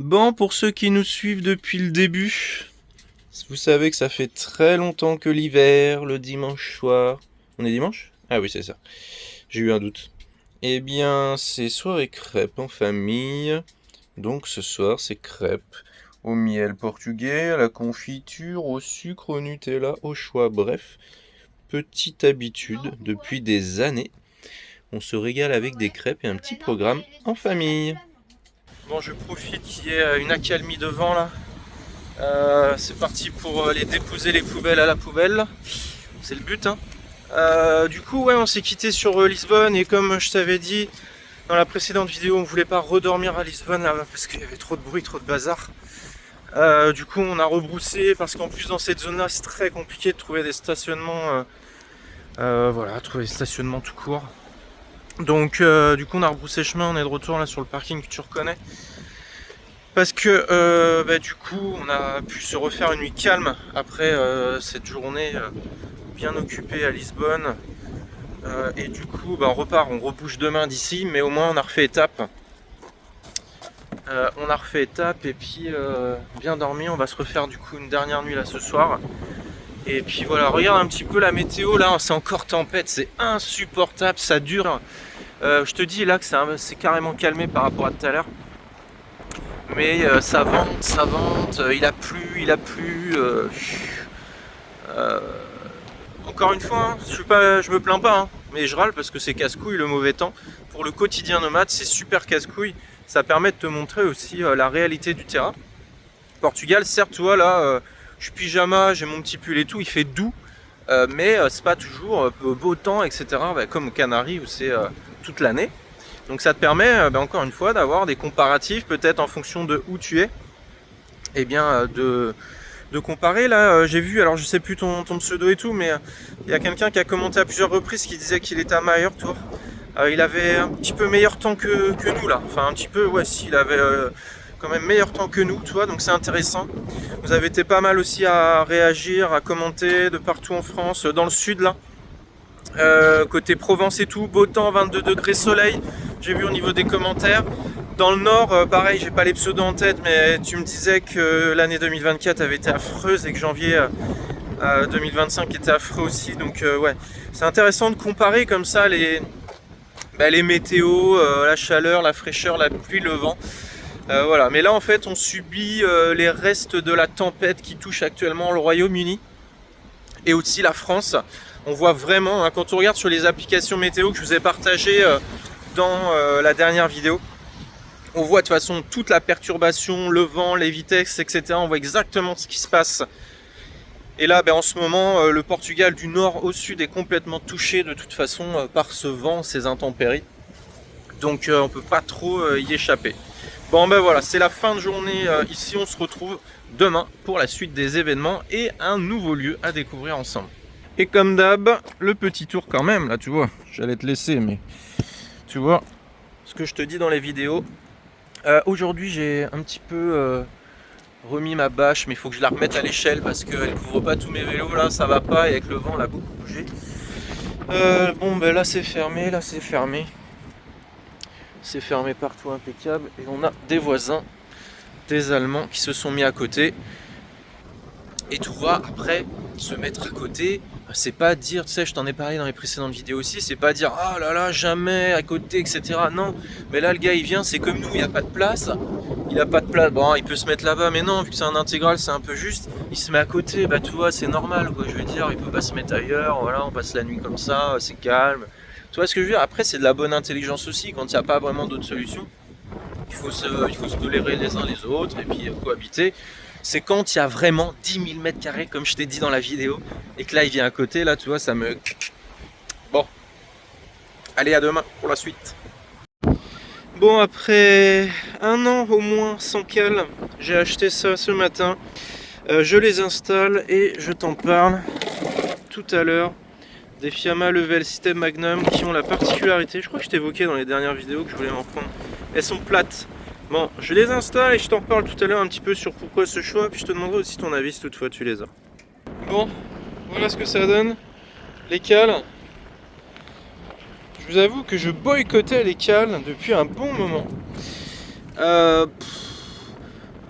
Bon, pour ceux qui nous suivent depuis le début, vous savez que ça fait très longtemps que l'hiver, le dimanche soir... On est dimanche? Ah oui, c'est ça. J'ai eu un doute. Eh bien, c'est soirée crêpes en famille. Donc ce soir, c'est crêpes au miel portugais, à la confiture, au sucre, au Nutella, au choix. Bref, petite habitude depuis des années. On se régale avec des crêpes et un petit programme en famille. Bon, je profite qu'il y ait une accalmie devant là. C'est parti pour aller déposer les poubelles à la poubelle. C'est le but, hein. Du coup, ouais, on s'est quitté sur Lisbonne et comme je t'avais dit dans la précédente vidéo, on voulait pas redormir à Lisbonne là, parce qu'il y avait trop de bruit, trop de bazar. Du coup, on a rebroussé parce qu'en plus dans cette zone-là, c'est très compliqué de trouver des stationnements. Voilà, trouver des stationnements tout court. Donc, du coup, on a rebroussé chemin. On est de retour là sur le parking que tu reconnais. Parce que du coup on a pu se refaire une nuit calme après cette journée bien occupée à Lisbonne. Et du coup on repart, on rebouge demain d'ici, mais au moins on a refait étape. Et puis bien dormi, on va se refaire du coup une dernière nuit là ce soir. Et puis voilà, regarde un petit peu la météo là, c'est encore tempête, c'est insupportable, ça dure. Je te dis là que c'est carrément calmé par rapport à tout à l'heure. Mais ça vente, il a plu. Encore une fois, hein, je me plains pas, hein, mais je râle parce que c'est casse-couille le mauvais temps. Pour le quotidien nomade, c'est super casse-couille. Ça permet de te montrer aussi la réalité du terrain. Portugal, certes, tu vois, là, je suis pyjama, j'ai mon petit pull et tout, il fait doux, mais c'est pas toujours beau temps, etc. Comme aux Canaries où c'est toute l'année. Donc ça te permet, encore une fois, d'avoir des comparatifs, peut-être en fonction de où tu es, et bien de comparer. Là, j'ai vu, alors je sais plus ton pseudo et tout, mais il y a quelqu'un qui a commenté à plusieurs reprises qui disait qu'il était à Meilleur Tour. Il avait un petit peu meilleur temps que nous là, enfin un petit peu, ouais, s'il avait quand même meilleur temps que nous, tu vois, donc c'est intéressant. Vous avez été pas mal aussi à réagir, à commenter de partout en France, dans le sud là. Côté Provence et tout, beau temps, 22 degrés soleil, j'ai vu au niveau des commentaires. Dans le nord, pareil, j'ai pas les pseudos en tête, mais tu me disais que l'année 2024 avait été affreuse et que janvier 2025 était affreux aussi. Donc ouais, c'est intéressant de comparer comme ça les météos, la chaleur, la fraîcheur, la pluie, le vent. Voilà, mais là en fait on subit les restes de la tempête qui touche actuellement le Royaume-Uni et aussi la France. On voit vraiment, hein, quand on regarde sur les applications météo que je vous ai partagées dans la dernière vidéo, on voit de toute façon toute la perturbation, le vent, les vitesses, etc. On voit exactement ce qui se passe. Et là, en ce moment, le Portugal du nord au sud est complètement touché de toute façon par ce vent, ces intempéries. Donc on peut pas trop y échapper. Bon voilà, c'est la fin de journée ici. On se retrouve demain pour la suite des événements et un nouveau lieu à découvrir ensemble. Et comme d'hab, le petit tour quand même, là tu vois, j'allais te laisser, mais tu vois ce que je te dis dans les vidéos. Aujourd'hui j'ai un petit peu remis ma bâche, mais il faut que je la remette à l'échelle parce qu'elle couvre pas tous mes vélos, là ça va pas, et avec le vent elle a beaucoup bougé. Là c'est fermé, c'est fermé partout, impeccable, et on a des voisins, des Allemands qui se sont mis à côté. Et tu vois, après, se mettre à côté, c'est pas dire, tu sais, je t'en ai parlé dans les précédentes vidéos aussi, c'est pas dire, ah là là, jamais à côté, etc. Non, mais là, le gars, il vient, c'est comme nous, il a pas de place. Il a pas de place, bon, il peut se mettre là-bas, mais non, vu que c'est un intégral, c'est un peu juste. Il se met à côté, tu vois, c'est normal, quoi. Je veux dire, il peut pas se mettre ailleurs, voilà, on passe la nuit comme ça, c'est calme. Tu vois ce que je veux dire? Après, c'est de la bonne intelligence aussi, quand il n'y a pas vraiment d'autre solution. Il faut se tolérer les uns les autres et puis cohabiter. C'est quand il y a vraiment 10 000 mètres carrés, comme je t'ai dit dans la vidéo, et que là il vient à côté, là tu vois, ça me... Bon, allez, à demain pour la suite. Bon, après un an au moins sans cale, j'ai acheté ça ce matin. Je les installe et je t'en parle tout à l'heure. Des Fiamma Level System Magnum qui ont la particularité, je crois que je t'évoquais dans les dernières vidéos que je voulais m'en prendre. Elles sont plates. Bon, je les installe et je t'en reparle tout à l'heure un petit peu sur pourquoi ce choix, puis je te demanderai aussi ton avis si toutefois tu les as. Bon, voilà ce que ça donne. Les cales. Je vous avoue que je boycottais les cales depuis un bon moment.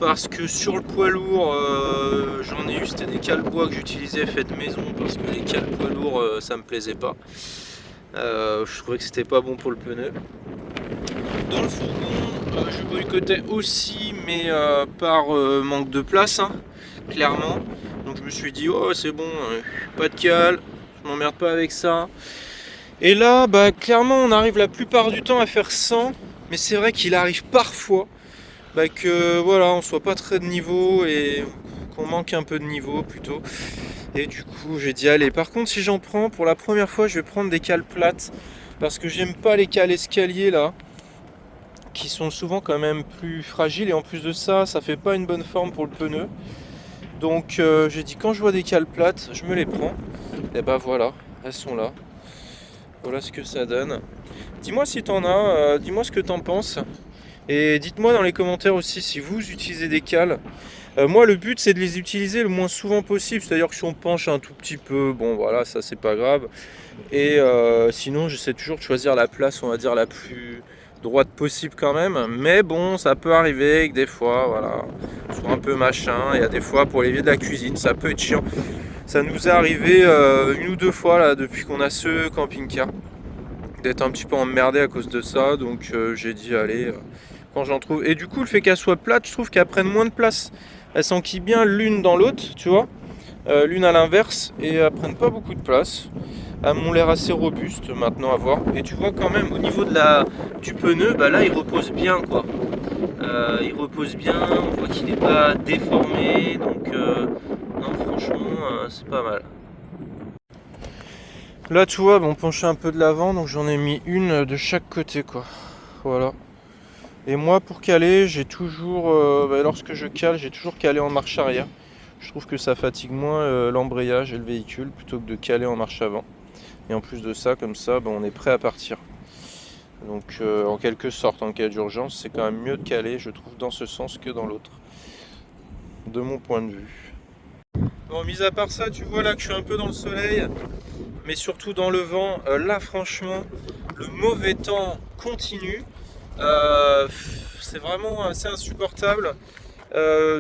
parce que sur le poids lourd, j'en ai eu, c'était des cales bois que j'utilisais faites maison, parce que les cales poids lourds, ça me plaisait pas. Je trouvais que c'était pas bon pour le pneu. Dans le fourgon, je boycottais aussi, mais par manque de place, hein, clairement. Donc je me suis dit, oh c'est bon, pas de cale, je m'emmerde pas avec ça. Et là, bah clairement, on arrive la plupart du temps à faire 100, mais c'est vrai qu'il arrive parfois que voilà, on soit pas très de niveau et qu'on manque un peu de niveau plutôt. Et du coup, j'ai dit allez. Par contre, si j'en prends pour la première fois, je vais prendre des cales plates parce que j'aime pas les cales escaliers là, qui sont souvent quand même plus fragiles et en plus de ça, ça fait pas une bonne forme pour le pneu. Donc j'ai dit quand je vois des cales plates, je me les prends. Et bah voilà, elles sont là. Voilà ce que ça donne. Dis-moi si t'en as, dis-moi ce que t'en penses. Et dites-moi dans les commentaires aussi si vous utilisez des cales. Moi le but c'est de les utiliser le moins souvent possible. C'est-à-dire que si on penche un tout petit peu, bon voilà, ça c'est pas grave. Et sinon j'essaie toujours de choisir la place, on va dire, la plus droite possible quand même. Mais bon, ça peut arriver que des fois, voilà, soit un peu machin. Il y a des fois pour les vies de la cuisine, ça peut être chiant. Ça nous est arrivé une ou deux fois là depuis qu'on a ce camping-car d'être un petit peu emmerdé à cause de ça. Donc j'ai dit allez, quand j'en trouve. Et du coup le fait qu'elles soient plates, je trouve qu'elles prennent moins de place. Elles s'enquillent bien l'une dans l'autre, tu vois, l'une à l'inverse, et elles prennent pas beaucoup de place. Elles m'ont l'air assez robustes maintenant à voir. Et tu vois quand même au niveau du pneu, bah là il repose bien quoi. Il repose bien, on voit qu'il n'est pas déformé, donc non franchement c'est pas mal. Là tu vois, on penchait un peu de l'avant, donc j'en ai mis une de chaque côté quoi. Voilà. Et moi pour caler, j'ai toujours, lorsque je cale, j'ai toujours calé en marche arrière. Je trouve que ça fatigue moins l'embrayage et le véhicule plutôt que de caler en marche avant. Et en plus de ça, comme ça, on est prêt à partir. Donc en quelque sorte, en cas d'urgence, c'est quand même mieux de caler, je trouve, dans ce sens que dans l'autre. De mon point de vue. Bon, mis à part ça, tu vois là que je suis un peu dans le soleil, mais surtout dans le vent. Là, franchement, le mauvais temps continue. C'est vraiment assez insupportable.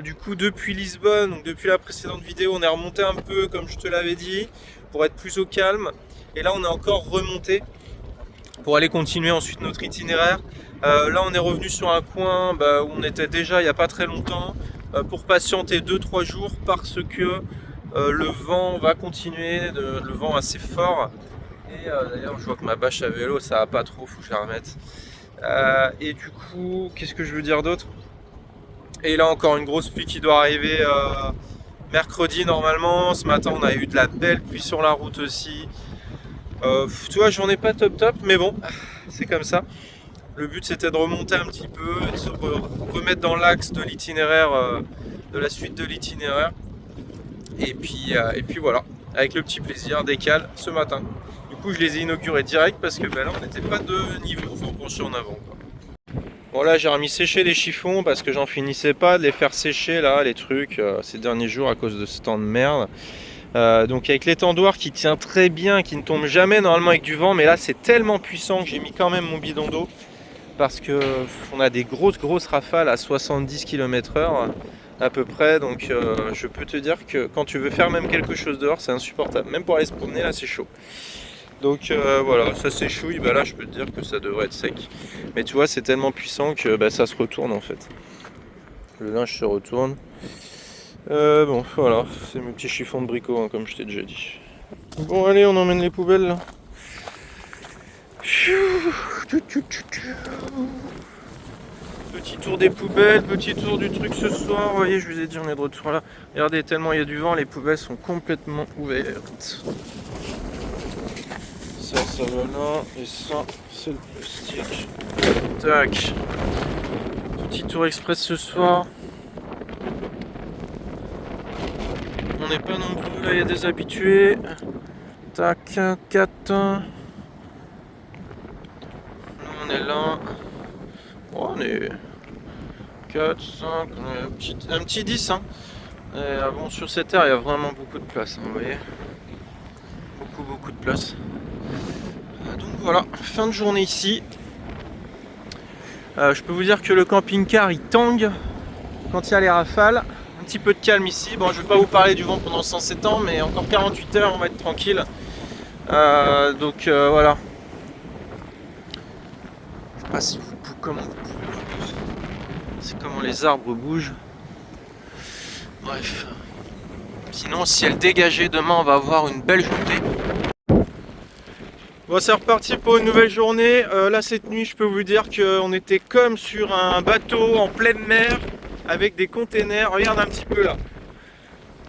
Du coup, depuis Lisbonne, donc depuis la précédente vidéo, on est remonté un peu, comme je te l'avais dit, pour être plus au calme. Et là, on est encore remonté pour aller continuer ensuite notre itinéraire. Là, on est revenu sur un coin où on était déjà il n'y a pas très longtemps, pour patienter 2-3 jours parce que le vent va continuer, le vent assez fort. Et d'ailleurs, je vois que ma bâche à vélo, ça va pas trop, faut que je la remette. Et du coup, qu'est-ce que je veux dire d'autre? Et là, encore une grosse pluie qui doit arriver mercredi normalement. Ce matin, on a eu de la belle pluie sur la route aussi. Tu vois, j'en ai pas top, mais bon, c'est comme ça. Le but, c'était de remonter un petit peu, de se remettre dans l'axe de l'itinéraire, de la suite de l'itinéraire. Et puis voilà, avec le petit plaisir des cales ce matin. Du coup, je les ai inaugurés direct parce que là, on n'était pas de niveau, faut pencher en avant, quoi. Bon là j'ai remis sécher les chiffons parce que j'en finissais pas de les faire sécher là, les trucs, ces derniers jours à cause de ce temps de merde. Donc avec l'étendoir qui tient très bien, qui ne tombe jamais normalement avec du vent, mais là c'est tellement puissant que j'ai mis quand même mon bidon d'eau parce que on a des grosses rafales à 70 km/h à peu près, donc je peux te dire que quand tu veux faire même quelque chose dehors c'est insupportable, même pour aller se promener là c'est chaud. Donc voilà, ça s'échouille, là je peux te dire que ça devrait être sec. Mais tu vois, c'est tellement puissant que ça se retourne en fait. Le linge se retourne. Bon, voilà, c'est mes petits chiffons de bricot, hein, comme je t'ai déjà dit. Bon, allez, on emmène les poubelles là. Petit tour des poubelles, petit tour du truc ce soir. Vous voyez, je vous ai dit, on est de retour là. Regardez, tellement il y a du vent, les poubelles sont complètement ouvertes. Ça va là, et ça c'est le plastique. Tac. Petit tour express ce soir. On n'est pas nombreux, là il y a des habitués. Tac, 4. Nous on est là. Oh, on est 4, 5, un petit 10 hein. Et, bon, sur cette terre il y a vraiment beaucoup de place, hein, vous voyez. Beaucoup de place. Donc voilà, fin de journée ici. Je peux vous dire que le camping-car il tangue. quand il y a les rafales. Un petit peu de calme ici. Bon, je vais pas vous parler du vent pendant 107 ans, mais encore 48 heures, on va être tranquille. Donc voilà. Je sais pas si vous, comment vous pouvez voir. C'est comment les arbres bougent. Bref. Sinon, ciel dégagé, demain on va avoir une belle journée. Bon, c'est reparti pour une nouvelle journée. Là, cette nuit, je peux vous dire qu'on était comme sur un bateau en pleine mer avec des containers. Regarde un petit peu là.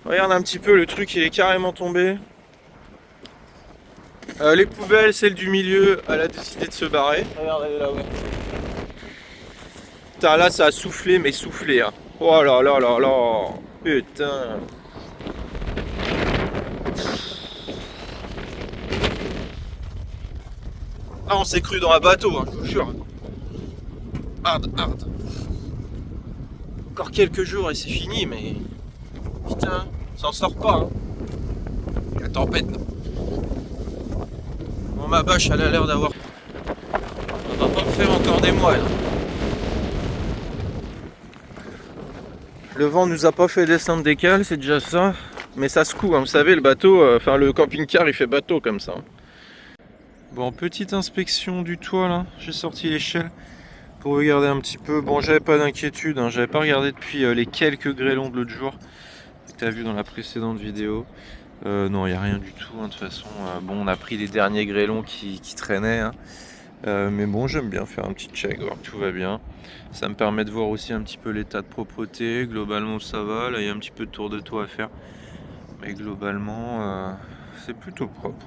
Regarde un petit peu, le truc il est carrément tombé. Les poubelles, celle du milieu, elle a décidé de se barrer. Regarde, elle est là, ouais. Putain, là ça a soufflé, mais soufflé. Hein. Oh là là là là. Putain. Ah, on s'est cru dans un bateau, hein, je vous jure. Hard. Encore quelques jours et c'est fini, mais... Putain, ça en sort pas. Hein. La tempête. Bon, ma bâche, elle a l'air d'avoir... On va pas me faire encore des mois, là. Le vent nous a pas fait descendre des cales, c'est déjà ça. Mais ça secoue, hein. Vous savez, le bateau... Enfin, le camping-car, il fait bateau comme ça. Bon, petite inspection du toit, là. J'ai sorti l'échelle pour regarder un petit peu. Bon, j'avais pas d'inquiétude, hein. J'avais pas regardé depuis les quelques grêlons de l'autre jour que tu as vu dans la précédente vidéo. Non, il n'y a rien du tout, hein, de toute façon. Bon, on a pris les derniers grêlons qui traînaient. Hein. Mais bon, j'aime bien faire un petit check, voir que tout va bien. Ça me permet de voir aussi un petit peu l'état de propreté. Globalement, ça va. Là, il y a un petit peu de tour de toit à faire. Mais globalement, c'est plutôt propre.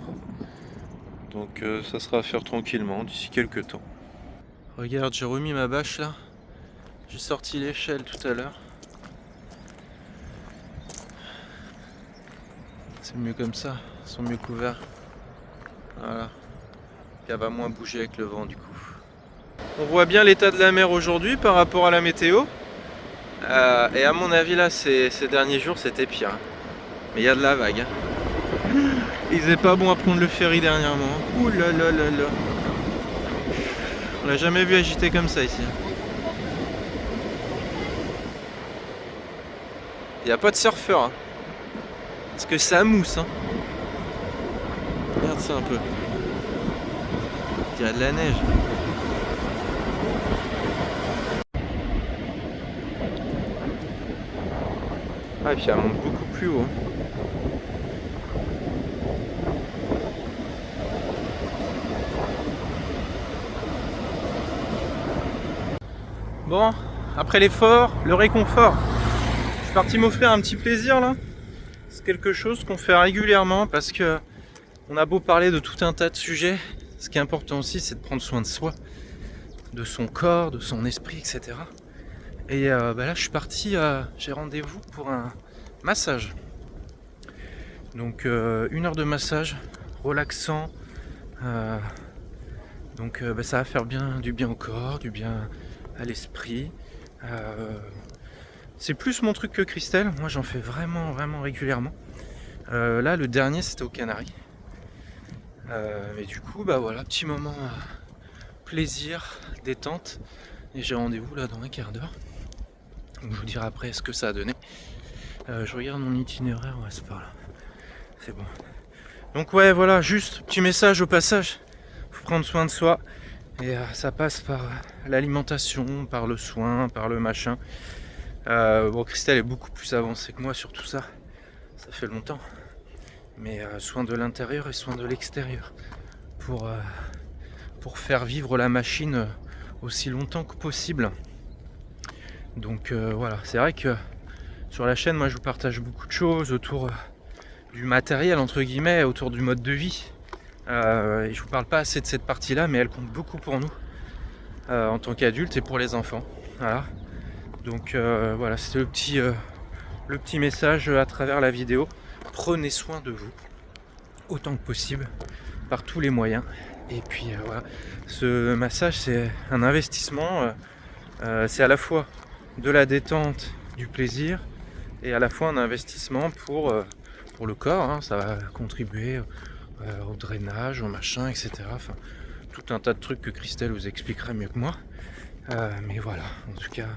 Donc, ça sera à faire tranquillement d'ici quelques temps. Regarde, j'ai remis ma bâche là. J'ai sorti l'échelle tout à l'heure. C'est mieux comme ça, ils sont mieux couverts. Voilà. Elle va moins bouger avec le vent du coup. On voit bien l'état de la mer aujourd'hui par rapport à la météo. Et à mon avis là, ces derniers jours c'était pire. Mais il y a de la vague. Hein. Il faisait pas bon à prendre le ferry dernièrement. Ouh là là là là. On l'a jamais vu agiter comme ça ici. Il n'y a pas de surfeur. Hein. Parce que ça mousse. Hein. Regarde ça un peu. Il y a de la neige. Ah, et puis elle monte beaucoup plus haut. Bon, après l'effort, le réconfort. Je suis parti m'offrir un petit plaisir là. C'est quelque chose qu'on fait régulièrement parce que on a beau parler de tout un tas de sujets. Ce qui est important aussi, c'est de prendre soin de soi, de son corps, de son esprit, etc. Et là, je suis parti, j'ai rendez-vous pour un massage. Donc, 1 heure de massage, relaxant. Donc, ça va faire du bien au corps, du bien à l'esprit. C'est plus mon truc que Christelle. Moi, j'en fais vraiment régulièrement. Là, le dernier, c'était aux Canaries. Mais du coup, voilà, petit moment plaisir, détente. Et j'ai rendez-vous là dans un quart d'heure. Donc je vous dirai après ce que ça a donné. Je regarde mon itinéraire, ouais, c'est par là. C'est bon. Donc ouais, voilà, juste petit message au passage. Faut prendre soin de soi. Et ça passe par l'alimentation, par le soin, par le machin. Bon, Christelle est beaucoup plus avancée que moi sur tout ça. Ça fait longtemps. Mais soin de l'intérieur et soin de l'extérieur. Pour faire vivre la machine aussi longtemps que possible. Donc voilà, c'est vrai que sur la chaîne, moi je vous partage beaucoup de choses autour du matériel, entre guillemets, autour du mode de vie. Et je vous parle pas assez de cette partie-là, mais elle compte beaucoup pour nous en tant qu'adultes et pour les enfants. Voilà. Donc voilà, c'était le petit message à travers la vidéo. Prenez soin de vous autant que possible, par tous les moyens. Et puis voilà, ce massage c'est un investissement, c'est à la fois de la détente, du plaisir, et à la fois un investissement pour le corps, hein. Ça va contribuer au drainage, au machin, etc. Enfin, tout un tas de trucs que Christelle vous expliquera mieux que moi. Mais voilà, en tout cas.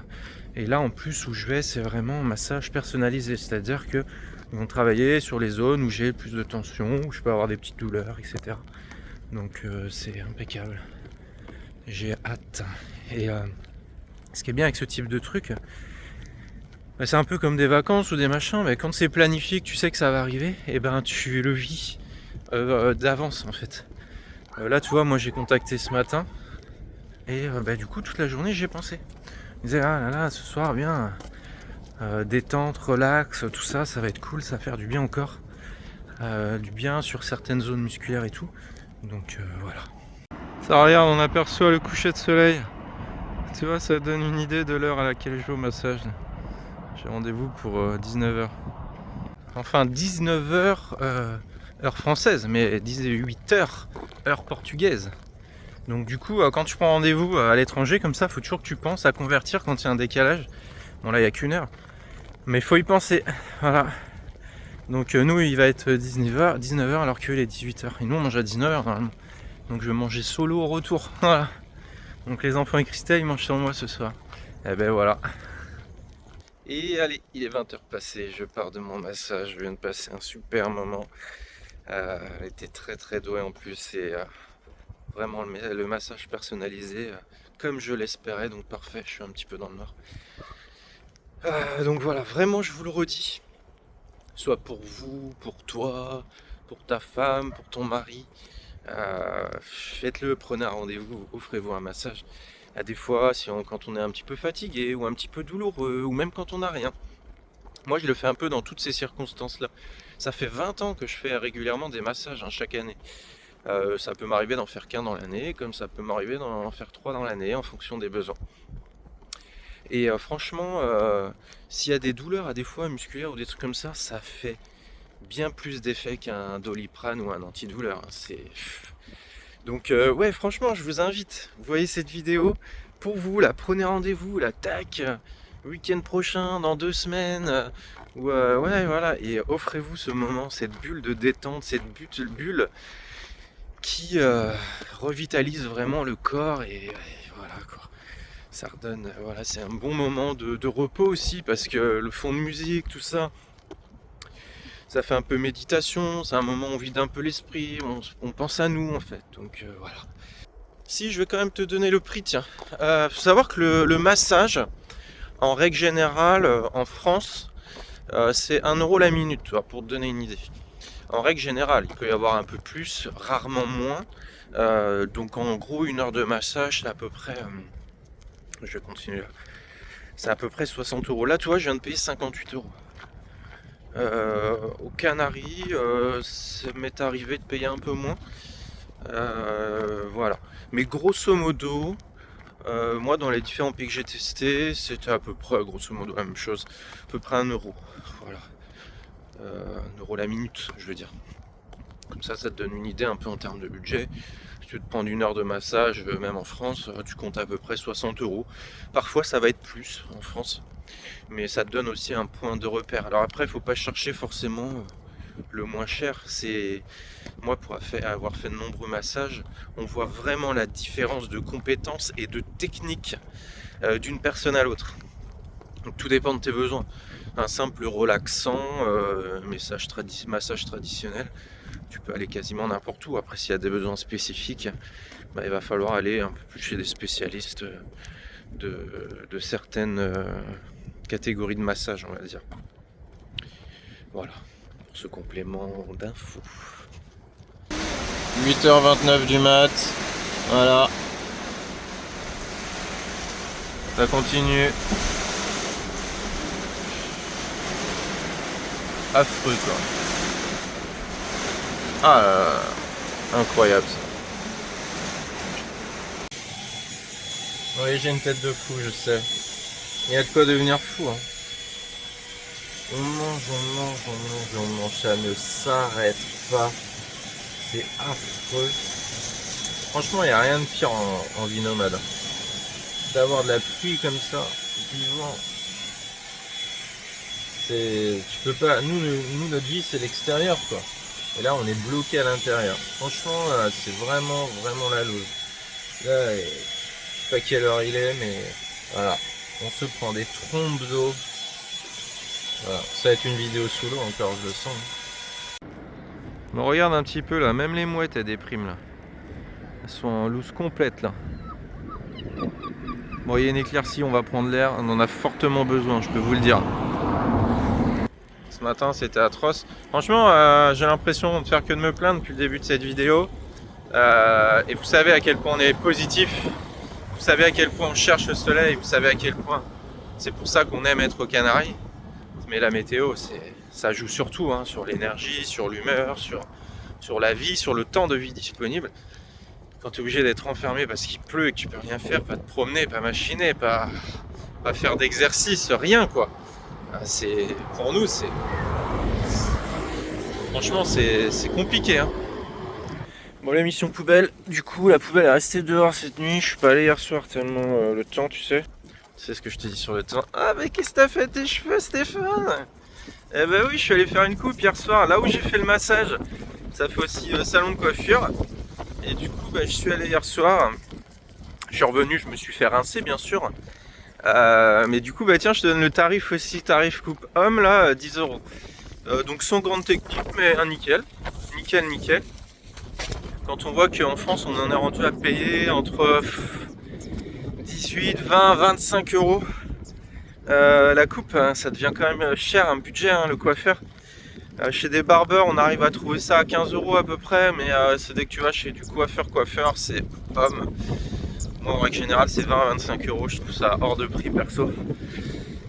Et là en plus où je vais, c'est vraiment un massage personnalisé, c'est-à-dire que ils vont travailler sur les zones où j'ai plus de tension, où je peux avoir des petites douleurs, etc. Donc c'est impeccable. J'ai hâte. Et ce qui est bien avec ce type de truc, bah, c'est un peu comme des vacances ou des machins, mais quand c'est planifié, que tu sais que ça va arriver, et ben tu le vis d'avance en fait. Là tu vois, moi j'ai contacté ce matin, et bah, du coup toute la journée j'y ai pensé. Je me disais, ah là là, ce soir bien, détente, relax, tout ça, ça va être cool, ça va faire du bien au corps. Du bien sur certaines zones musculaires et tout. Donc voilà. Ça regarde, on aperçoit le coucher de soleil. Tu vois, ça donne une idée de l'heure à laquelle je vais au massage. J'ai rendez-vous pour 19h. Enfin 19h heure française, mais 18h heure portugaise. Donc du coup, quand tu prends rendez-vous à l'étranger comme ça, faut toujours que tu penses à convertir quand il y a un décalage. Bon là il n'y a qu'une heure, mais il faut y penser. Voilà. Donc nous il va être 19h alors qu'il est 18h. Et nous on mange à 19h normalement. Donc je vais manger solo au retour. Voilà. Donc les enfants et Christelle ils mangent sur moi ce soir. Et ben voilà. Et allez, il est 20h passé, je pars de mon massage, je viens de passer un super moment. Elle était très très douée en plus et vraiment le massage personnalisé comme je l'espérais, donc parfait, je suis un petit peu dans le noir. Donc voilà, vraiment je vous le redis, soit pour vous, pour toi, pour ta femme, pour ton mari, faites-le, prenez un rendez-vous, offrez-vous un massage. À des fois, quand on est un petit peu fatigué ou un petit peu douloureux ou même quand on n'a rien. Moi je le fais un peu dans toutes ces circonstances-là. Ça fait 20 ans que je fais régulièrement des massages chaque année. Ça peut m'arriver d'en faire qu'un dans l'année, comme ça peut m'arriver d'en faire 3 dans l'année en fonction des besoins. Et franchement, s'il y a des douleurs à des fois musculaires ou des trucs comme ça fait bien plus d'effet qu'un Doliprane ou un antidouleur. Donc ouais, franchement, je vous invite. Vous voyez cette vidéo, pour vous, là, prenez rendez-vous, la tac, week-end prochain, dans 2 semaines, ouais, voilà, et offrez-vous ce moment, cette bulle de détente, cette bulle qui revitalise vraiment le corps et voilà quoi. Ça redonne, voilà, c'est un bon moment de repos aussi parce que le fond de musique, tout ça, ça fait un peu méditation, c'est un moment où on vide un peu l'esprit, on pense à nous en fait, donc voilà. Si, je vais quand même te donner le prix, tiens. Faut savoir que le massage, en règle générale, en France, c'est 1 € la minute, tu vois, pour te donner une idée. En règle générale, il peut y avoir un peu plus, rarement moins. Donc en gros, 1 heure de massage, c'est à peu près... je vais continuer là. C'est à peu près 60 €. Là, tu vois, je viens de payer 58 €. Aux Canaries, ça m'est arrivé de payer un peu moins. Voilà. Mais grosso modo, moi dans les différents pays que j'ai testés, c'était à peu près, grosso modo, la même chose. À peu près 1 €. Voilà. 1 € la minute, je veux dire. Comme ça te donne une idée un peu en termes de budget. Si tu veux te prendre 1 heure de massage, même en France, tu comptes à peu près 60 €. Parfois ça va être plus en France, mais ça te donne aussi un point de repère. Alors après, il faut pas chercher forcément le moins cher. C'est moi, pour avoir fait de nombreux massages, on voit vraiment la différence de compétences et de technique d'une personne à l'autre. Donc tout dépend de tes besoins. Un simple relaxant, massage traditionnel, tu peux aller quasiment n'importe où. Après, s'il y a des besoins spécifiques, bah, il va falloir aller un peu plus chez des spécialistes de certaines catégories de massage, on va dire. Voilà, pour ce complément d'infos. 8h29 du mat, voilà. Ça continue. Affreux quoi. Ah là là, incroyable ça. Oui, j'ai une tête de fou, je sais. Il y a de quoi devenir fou, hein. On mange, ça ne s'arrête pas. C'est affreux. Franchement, il n'y a rien de pire en vie nomade. D'avoir de la pluie comme ça, du vent. Tu peux pas. Nous, notre vie, c'est l'extérieur, quoi. Et là, on est bloqué à l'intérieur. Franchement, c'est vraiment la loose. Là, je sais pas quelle heure il est, mais voilà. On se prend des trompes d'eau. Voilà. Ça va être une vidéo sous l'eau encore, je le sens. Bon, regarde un petit peu là, même les mouettes elles dépriment là. Elles sont en loose complète là. Bon, il y a une éclaircie, on va prendre l'air, on en a fortement besoin, je peux vous le dire. Ce matin c'était atroce. Franchement, j'ai l'impression de faire que de me plaindre depuis le début de cette vidéo. Et vous savez à quel point on est positif. Vous savez à quel point on cherche le soleil. Vous savez à quel point c'est pour ça qu'on aime être aux Canaries. Mais la météo, ça joue surtout hein, sur l'énergie, sur l'humeur, sur la vie, sur le temps de vie disponible. Quand tu es obligé d'être enfermé parce qu'il pleut et que tu peux rien faire, pas te promener, pas machiner, pas faire d'exercice, rien quoi. Pour nous, franchement, c'est compliqué. Hein. Bon, la mission poubelle, du coup, la poubelle est restée dehors cette nuit. Je suis pas allé hier soir tellement le temps, tu sais. Tu sais ce que je t'ai dit sur le temps. Ah, mais qu'est-ce que t'as fait tes cheveux, Stéphane? Eh ben oui, je suis allé faire une coupe hier soir, là où j'ai fait le massage. Ça fait aussi salon de coiffure. Et du coup, je suis allé hier soir. Je suis revenu, je me suis fait rincer, bien sûr. Mais du coup, tiens, je te donne le tarif aussi, tarif coupe homme, là, 10 €. Donc sans grande technique, mais un nickel. Nickel. Quand on voit qu'en France, on en est rendu à payer entre 18, 20, 25 € la coupe, hein, ça devient quand même cher, un budget, hein, le coiffeur. Chez des barbeurs, on arrive à trouver ça à 15 € à peu près, mais c'est dès que tu vas chez du coiffeur, c'est homme. Moi, en règle générale, c'est 20 à 25 €, je trouve ça hors de prix perso.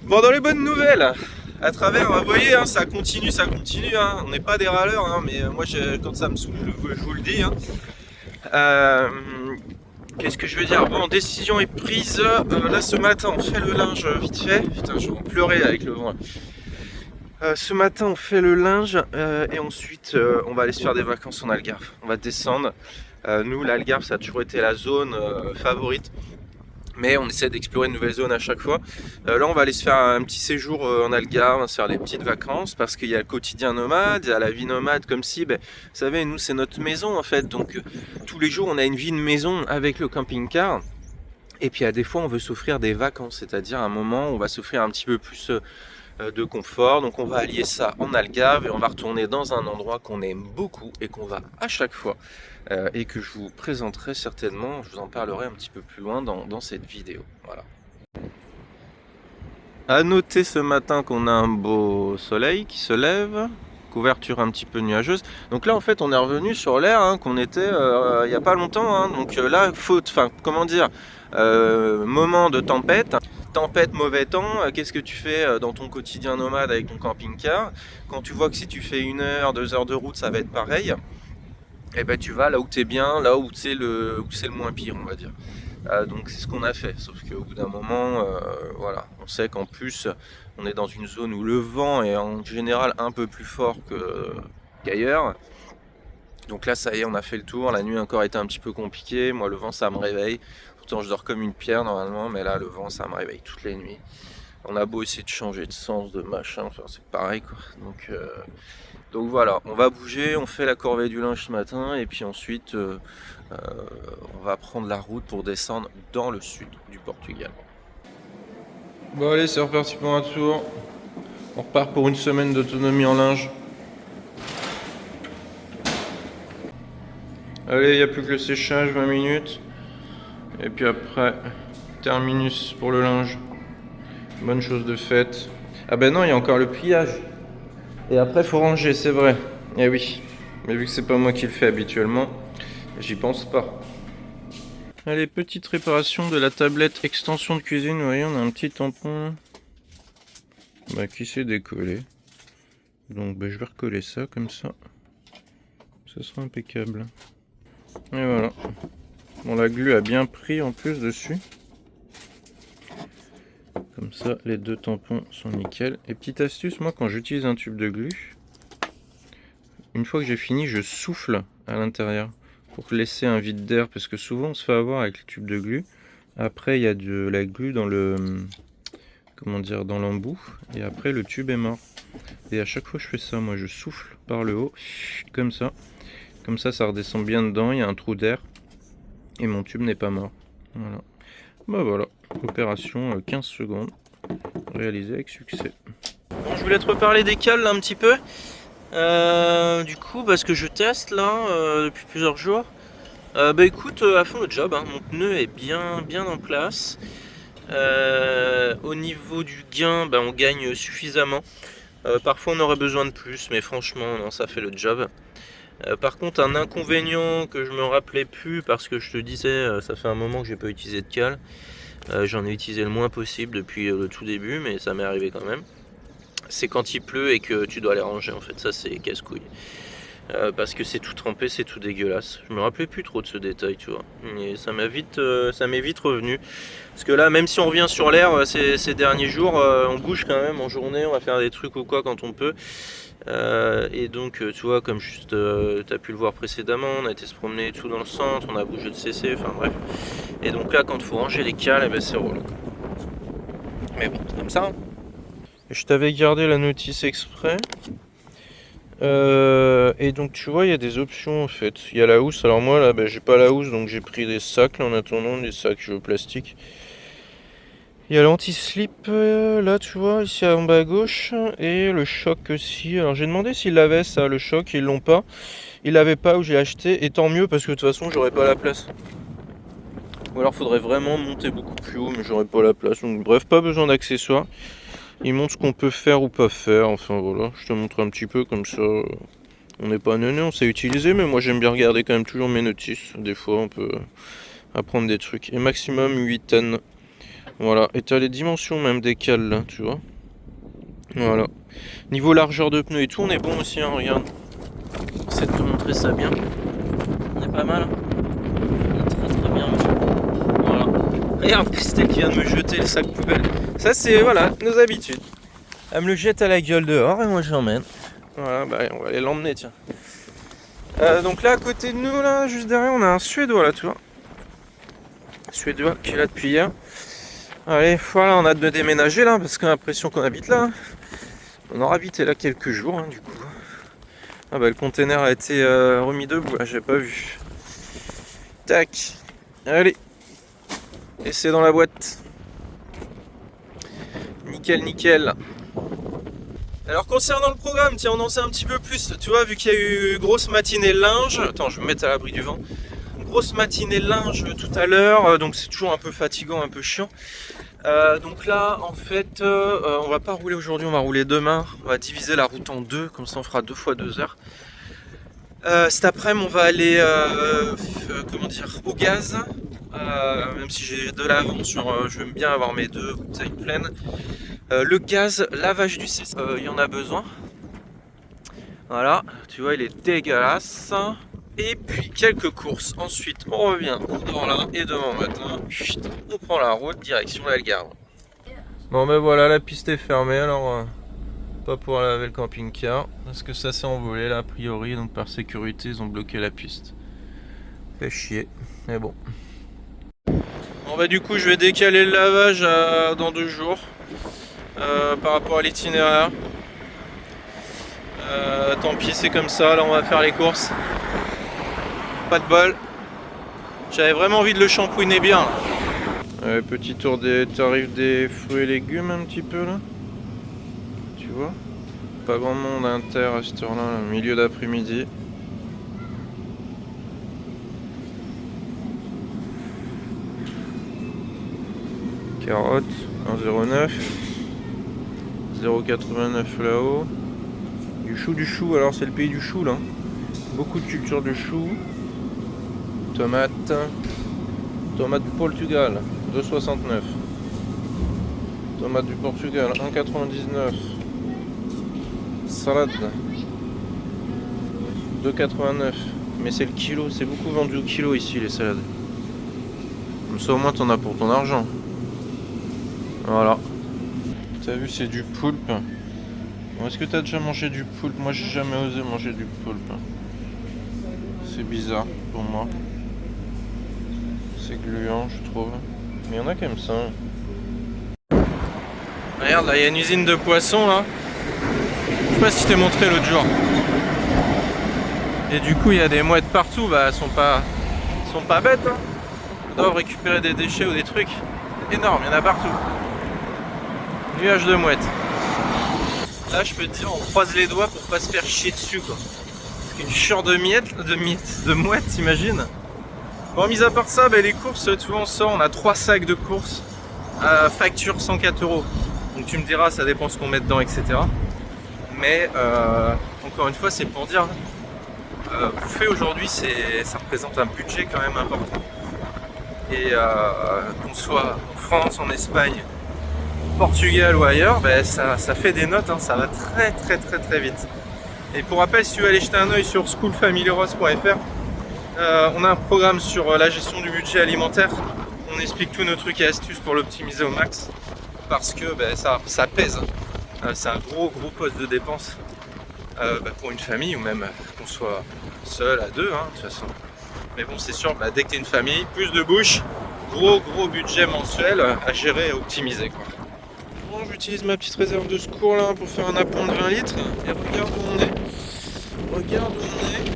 Bon, dans les bonnes nouvelles, à travers, vous voyez, hein, ça continue, hein. On n'est pas des râleurs, hein, mais moi, quand ça me saoule, je vous le dis. Hein. Qu'est-ce que je veux dire? Bon, décision est prise. Là, ce matin, on fait le linge vite fait. Putain, je vais en pleurer avec le vent. Ce matin, on fait le linge et ensuite, on va aller se faire des vacances en Algarve. On va descendre. Nous, l'Algarve, ça a toujours été la zone favorite. Mais on essaie d'explorer une nouvelle zone à chaque fois. Là, on va aller se faire un petit séjour en Algarve, se faire des petites vacances, parce qu'il y a le quotidien nomade, il y a la vie nomade, comme si, vous savez, nous, c'est notre maison, en fait. Donc, tous les jours, on a une vie de maison avec le camping-car. Et puis, à des fois, on veut s'offrir des vacances, c'est-à-dire un moment où on va s'offrir un petit peu plus de confort. Donc, on va allier ça en Algarve et on va retourner dans un endroit qu'on aime beaucoup et qu'on va à chaque fois. Et que je vous présenterai certainement, je vous en parlerai un petit peu plus loin dans cette vidéo. Voilà. À noter ce matin qu'on a un beau soleil qui se lève, couverture un petit peu nuageuse. Donc là en fait on est revenu sur l'air hein, qu'on était il n'y a pas longtemps. Hein. Donc là moment de tempête. Tempête, mauvais temps, qu'est-ce que tu fais dans ton quotidien nomade avec ton camping-car? Quand tu vois que si tu fais 1 heure, 2 heures de route ça va être pareil. Et tu vas là où tu es bien, là où c'est le moins pire, on va dire. Donc c'est ce qu'on a fait, sauf qu'au bout d'un moment, voilà, on sait qu'en plus on est dans une zone où le vent est en général un peu plus fort qu'ailleurs. Donc là ça y est, on a fait le tour, la nuit encore été un petit peu compliquée, moi le vent ça me réveille, pourtant je dors comme une pierre normalement, mais là le vent ça me réveille toutes les nuits. On a beau essayer de changer de sens, de machin, enfin, c'est pareil quoi. Donc voilà, on va bouger, on fait la corvée du linge ce matin et puis ensuite on va prendre la route pour descendre dans le sud du Portugal. Bon allez, c'est reparti pour un tour. On repart pour une semaine d'autonomie en linge. Allez, il n'y a plus que le séchage, 20 minutes. Et puis après, terminus pour le linge. Bonne chose de faite. Ah ben non, il y a encore le pliage. Et après, faut ranger, c'est vrai. Eh oui. Mais vu que c'est pas moi qui le fais habituellement, j'y pense pas. Allez, petite réparation de la tablette extension de cuisine. Vous voyez, on a un petit tampon qui s'est décollé. Donc, je vais recoller ça comme ça. Ça sera impeccable. Et voilà. Bon, la glu a bien pris en plus dessus. Comme ça, les deux tampons sont nickel. Et petite astuce, moi quand j'utilise un tube de glu, une fois que j'ai fini, je souffle à l'intérieur pour laisser un vide d'air. Parce que souvent on se fait avoir avec le tube de glu. Après il y a de la glu dans dans l'embout. Et après le tube est mort. Et à chaque fois que je fais ça, moi je souffle par le haut, comme ça. Comme ça, ça redescend bien dedans, il y a un trou d'air. Et mon tube n'est pas mort. Voilà. Voilà. Opération 15 secondes, réalisée avec succès. Bon, je voulais te reparler des cales là un petit peu. Du coup, parce que je teste là depuis plusieurs jours. Bah écoute, à fond le job, hein. Mon pneu est bien en place. Au niveau du gain, bah, on gagne suffisamment. Parfois on aurait besoin de plus, mais franchement, non, ça fait le job. Par contre, un inconvénient que je me rappelais plus, parce que je te disais, ça fait un moment que j'ai pas utilisé de cale. J'en ai utilisé le moins possible depuis le tout début, mais ça m'est arrivé quand même. C'est quand il pleut et que tu dois les ranger, en fait, ça c'est casse-couille. Parce que c'est tout trempé, c'est tout dégueulasse. Je me rappelais plus trop de ce détail, tu vois. Et ça m'est vite revenu. Parce que là, même si on revient sur l'air ces derniers jours, on bouge quand même en journée, on va faire des trucs ou quoi quand on peut. Et donc, tu vois, comme juste tu as pu le voir précédemment, on a été se promener et tout dans le centre, on a bougé de CC, enfin bref. Et donc là, quand il faut ranger les cales, eh ben, c'est relou. Mais bon, c'est comme ça. Hein. Je t'avais gardé la notice exprès. Et donc tu vois il y a des options en fait. Il y a la housse, alors moi là j'ai pas la housse donc j'ai pris des sacs là, en attendant, des sacs plastiques. Il y a l'anti-slip là tu vois ici en bas à gauche et le choc aussi. Alors j'ai demandé s'ils l'avaient ça, le choc, ils l'ont pas. Ils l'avaient pas où j'ai acheté et tant mieux parce que de toute façon j'aurais pas la place. Ou alors faudrait vraiment monter beaucoup plus haut mais j'aurais pas la place. Donc bref, pas besoin d'accessoires. Ils montrent ce qu'on peut faire ou pas faire, enfin voilà, je te montre un petit peu comme ça. On n'est pas neuneux, on sait utiliser, mais moi j'aime bien regarder quand même toujours mes notices. Des fois on peut apprendre des trucs. Et maximum 8 tonnes. Voilà, et tu as les dimensions même des cales là, tu vois. Voilà. Niveau largeur de pneu et tout, on est bon aussi, hein, regarde. J'essaie de te montrer ça bien. On est pas mal. Hein. On est très bien. Voilà. Regarde Christelle qui vient de me jeter le sac poubelle. Ça c'est, voilà, nos habitudes. Elle me le jette à la gueule dehors et moi je l'emmène. Voilà, bah on va aller l'emmener, tiens. Donc là, à côté de nous, là, juste derrière, on a un Suédois, là, tu vois. Suédois qui est là depuis hier. Allez, voilà, on a hâte de déménager, là, parce qu'on a l'impression qu'on habite là. On aura habité là quelques jours, hein, du coup. Ah bah, le container a été remis debout, là, j'ai pas vu. Tac. Allez. Et c'est dans la boîte. Nickel, nickel. Alors concernant le programme, tiens, on en sait un petit peu plus. Tu vois, vu qu'il y a eu grosse matinée linge. Attends, je vais me mettre à l'abri du vent. Grosse matinée linge tout à l'heure, donc c'est toujours un peu fatigant, un peu chiant. Donc là, en fait, on va pas rouler aujourd'hui, on va rouler demain. On va diviser la route en deux, comme ça on fera 2 fois 2 heures. Cet après-midi, on va aller, comment dire, au gaz. Même si j'ai de l'avance, je veux bien avoir mes 2 bouteilles pleines. Le gaz, lavage du CC, il y en a besoin. Voilà, tu vois, il est dégueulasse. Et puis quelques courses. Ensuite, on revient, on dort là et demain matin, on prend la route direction l'Algarve. Bon, ben voilà, la piste est fermée. Alors, pas pour laver le camping-car parce que ça s'est envolé là a priori. Donc, par sécurité, ils ont bloqué la piste. Fait chier, mais bon. Bon, bah, du coup, je vais décaler le lavage dans 2 jours. Par rapport à l'itinéraire. Tant pis, c'est comme ça, là on va faire les courses. Pas de bol. J'avais vraiment envie de le shampouiner bien. Petit tour des tarifs des fruits et légumes un petit peu là. Tu vois. Pas grand monde à Inter à cette heure là, milieu d'après-midi. Carottes, 1,09. 0,89 là-haut. Du chou, alors c'est le pays du chou là. Beaucoup de culture de chou. Tomates. Tomate du Portugal, 2,69. Tomate du Portugal, 1,99. Salade, 2,89. Mais c'est le kilo, c'est beaucoup vendu au kilo ici les salades. Comme ça au moins t'en as pour ton argent. Voilà. T'as vu, c'est du poulpe. Est-ce que t'as déjà mangé du poulpe? Moi j'ai jamais osé manger du poulpe. C'est bizarre pour moi. C'est gluant je trouve. Mais il y en a quand même ça. Regarde là, il y a une usine de poissons là. Je sais pas si je t'ai montré l'autre jour. Et du coup il y a des mouettes partout, bah elles sont pas bêtes hein. Elles doivent récupérer des déchets ou des trucs. énorme, il y en a partout. Nuages de mouettes. Là, je peux te dire, on croise les doigts pour pas se faire chier dessus, quoi. Parce qu'une chure de mouettes, t'imagines. Bon, mis à part ça, les courses, tu vois, on sort, on a 3 sacs de courses à facture 104 €. Donc tu me diras, ça dépend ce qu'on met dedans, etc. Mais encore une fois, c'est pour dire, bouffer aujourd'hui, ça représente un budget quand même important. Et qu'on soit en France, en Espagne, au Portugal ou ailleurs, ça fait des notes, hein, ça va très vite. Et pour rappel, si tu veux aller jeter un oeil sur schoolfamilyrose.fr, on a un programme sur la gestion du budget alimentaire. On explique tous nos trucs et astuces pour l'optimiser au max. Parce que ça pèse. C'est un gros poste de dépense pour une famille ou même qu'on soit seul à deux, hein, de toute façon. Mais bon, c'est sûr, dès que tu es une famille, plus de bouche, gros budget mensuel à gérer et optimiser, quoi. Bon, j'utilise ma petite réserve de secours là pour faire un appoint de 20 litres. Et regarde où on est.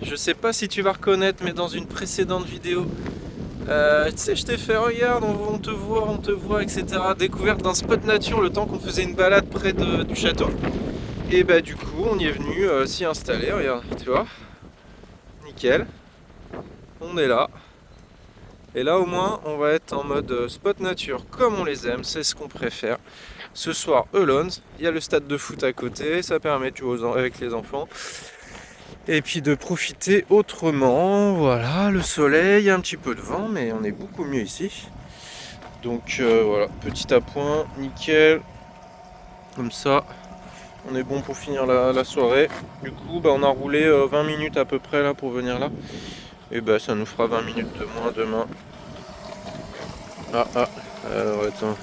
Je sais pas si tu vas reconnaître, mais dans une précédente vidéo, tu sais, je t'ai fait regarde, on te voit, etc. Découverte d'un spot nature le temps qu'on faisait une balade près du château. Et du coup, on y est venu s'y installer, regarde, tu vois. Nickel. On est là. Et là, au moins, on va être en mode spot nature comme on les aime, c'est ce qu'on préfère. Ce soir, Alone, il y a le stade de foot à côté, ça permet de jouer avec les enfants. Et puis de profiter autrement, voilà, le soleil, un petit peu de vent, mais on est beaucoup mieux ici. Donc voilà, petit appoint, nickel. Comme ça, on est bon pour finir la soirée. Du coup, on a roulé 20 minutes à peu près là pour venir là. Et ça nous fera 20 minutes de moins demain. Alors attends.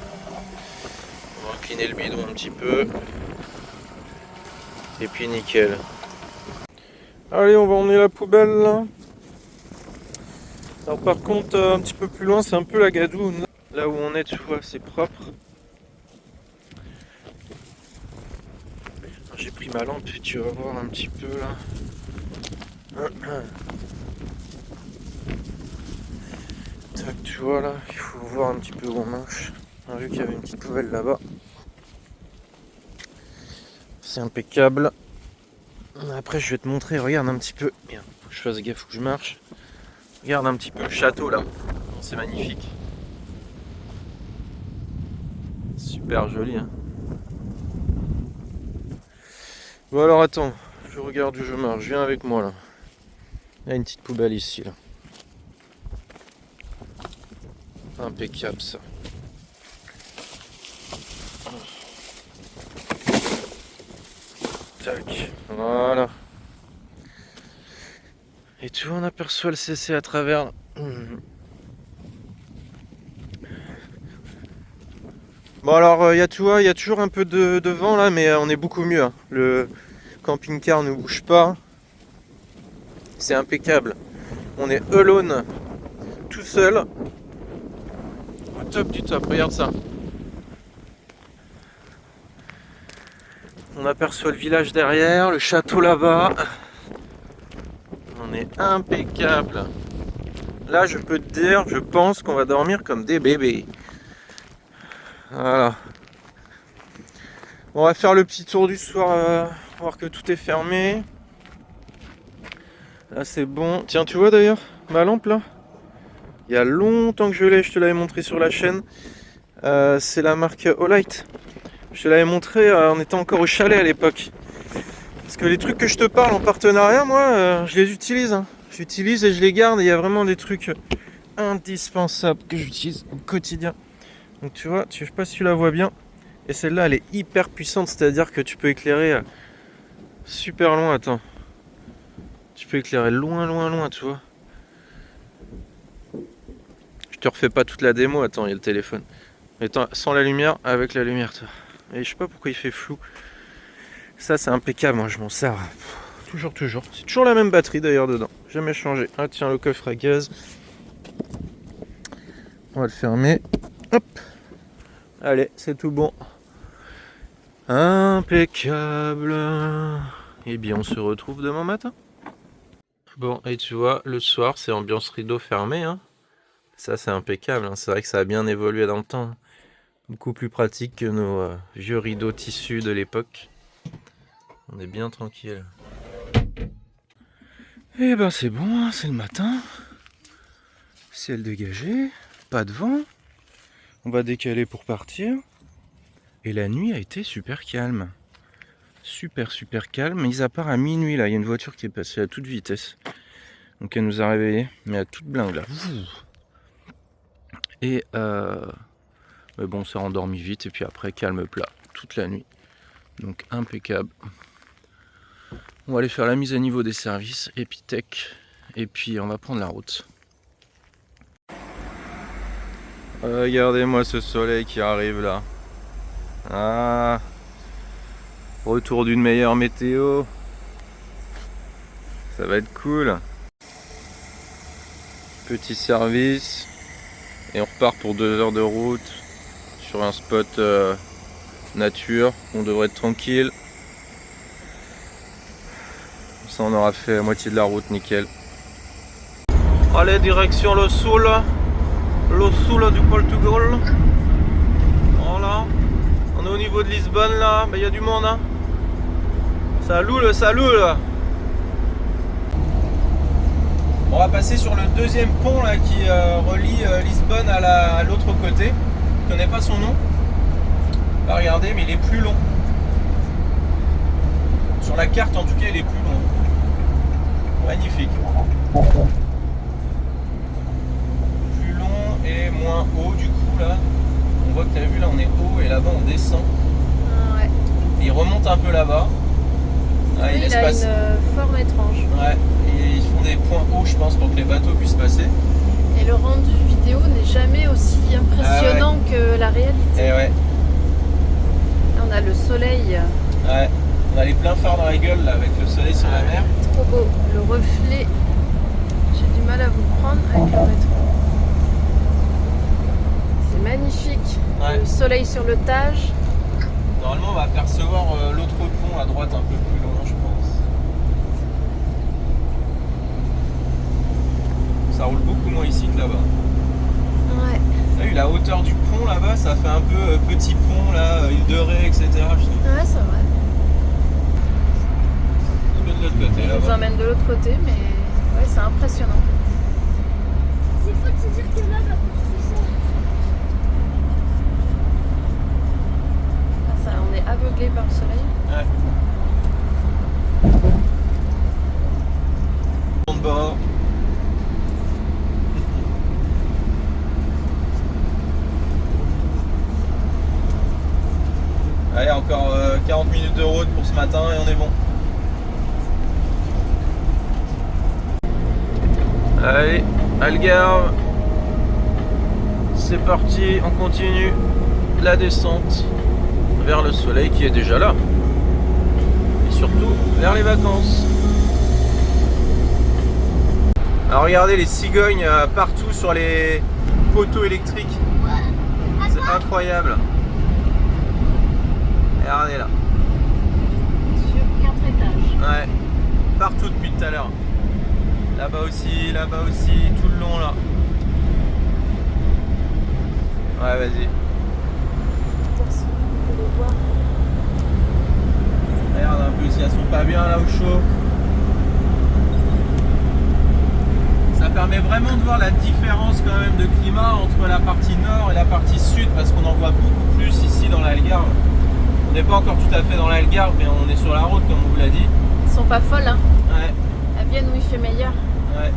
On va incliner le bidon un petit peu. Et puis nickel. Allez, on va emmener la poubelle là. Alors par contre, un petit peu plus loin, c'est un peu la gadoue. Là où on est, tu vois, c'est propre. J'ai pris ma lampe, tu vas voir un petit peu là. Tac, tu vois là, il faut voir un petit peu où on marche. On a vu qu'il y avait une petite poubelle là-bas. C'est impeccable. Après, je vais te montrer, regarde un petit peu. Merde, faut que je fasse gaffe où je marche. Regarde un petit peu le château là. C'est magnifique. Super joli, hein. Bon alors attends, je regarde où je marche, viens avec moi là. Il y a une petite poubelle ici là. Impeccable ça. Tac, voilà. Et tu vois, on aperçoit le CC à travers. Bon alors, il y a toujours un peu de vent là, mais on est beaucoup mieux, hein. Le camping-car ne bouge pas. C'est impeccable. On est alone, tout seul. Au top du top, regarde ça. On aperçoit le village derrière, le château là-bas. On est impeccable. Là, je peux te dire, je pense qu'on va dormir comme des bébés. Voilà. On va faire le petit tour du soir, voir que tout est fermé. Là, c'est bon. Tiens, tu vois d'ailleurs ma lampe là? Il y a longtemps que je l'ai, je te l'avais montré sur la chaîne. C'est la marque Olight. Je te l'avais montré, on était encore au chalet à l'époque. Parce que les trucs que je te parle en partenariat, moi, je les utilise, hein. J'utilise et je les garde. Il y a vraiment des trucs indispensables que j'utilise au quotidien. Donc tu vois, je sais pas si tu la vois bien. Et celle-là, elle est hyper puissante, c'est-à-dire que tu peux éclairer super loin. Attends. Tu peux éclairer loin, tu vois. Je te refais pas toute la démo. Attends, il y a le téléphone. Attends, sans la lumière, avec la lumière, toi. Et je sais pas pourquoi il fait flou. Ça, c'est impeccable, moi je m'en sers. Toujours. C'est toujours la même batterie d'ailleurs dedans. Jamais changé. Ah tiens, le coffre à gaz. On va le fermer. Hop. Allez, c'est tout bon. Impeccable. Et bien, on se retrouve demain matin. Bon, et tu vois, le soir, c'est ambiance rideau fermé, hein. Ça, c'est impeccable, hein. C'est vrai que ça a bien évolué dans le temps, hein. Beaucoup plus pratique que nos vieux rideaux tissus de l'époque. On est bien tranquille. Et ben c'est bon, hein, c'est le matin. Ciel dégagé, pas de vent. On va décaler pour partir. Et la nuit a été super calme. Super calme, mis à part à minuit là, il y a une voiture qui est passée à toute vitesse. Donc elle nous a réveillés, mais à toute blingue là. Et mais bon, on s'est endormi vite et puis après calme plat toute la nuit. Donc impeccable. On va aller faire la mise à niveau des services, Epitech, et puis on va prendre la route. Regardez-moi ce soleil qui arrive là. Ah, retour d'une meilleure météo. Ça va être cool. Petit service. Et on repart pour 2 heures de route sur un spot nature. On devrait être tranquille. Ça on aura fait la moitié de la route, nickel. Allez, direction le Sul du Portugal. Voilà. On est au niveau de Lisbonne là, mais il y a du monde hein. Salut. On va passer sur le deuxième pont là qui relie Lisbonne à l'autre côté. Je connais pas son nom. Pas regarder, mais il est plus long. Sur la carte en tout cas il est plus long. Magnifique. Plus long et moins haut du coup là. On voit que tu as vu là on est haut et là-bas on descend. Ouais. Et il remonte un peu là-bas. Ouais, il a une forme étrange. Ouais. Et ils font des points hauts je pense pour que les bateaux puissent passer. Et le rendu vidéo n'est jamais aussi impressionnant que la réalité. Et ouais. Là, on a le soleil. Ouais. On a les pleins phares dans la gueule là avec le soleil sur la mer. Trop beau. Le reflet. J'ai du mal à vous prendre avec le rétro. C'est magnifique. Ouais. Le soleil sur le Tage. Normalement on va apercevoir l'autre pont à droite un peu plus loin je pense. Ça roule beaucoup moins ici que là-bas. Ouais. T'as vu la hauteur du pont là-bas, ça fait un peu petit pont là, île de Ré, etc. Je trouve. Ouais, c'est vrai. De l'autre côté Il nous là-bas. emmène de l'autre côté, mais ouais, c'est impressionnant. C'est faux de se dire que là, Ça, on est aveuglé par le soleil. Ouais. De bord. Allez, encore 40 minutes de route pour ce matin et on est bon. Allez, Algarve. C'est parti, on continue la descente vers le soleil qui est déjà là. Et surtout vers les vacances. Alors regardez les cigognes partout sur les poteaux électriques. C'est incroyable. Regardez là. Sur 4 étages. Ouais. Partout depuis tout à l'heure. Là-bas aussi, tout le long là. Ouais, vas-y. Attention, on peut les voir. Regarde un peu si elles sont pas bien là au chaud. Ça permet vraiment de voir la différence quand même de climat entre la partie nord et la partie sud parce qu'on en voit beaucoup plus ici dans l'Algarve. On n'est pas encore tout à fait dans l'Algarve mais on est sur la route comme on vous l'a dit. Elles sont pas folles, hein. Ouais, Elles viennent où il fait meilleur. ouais.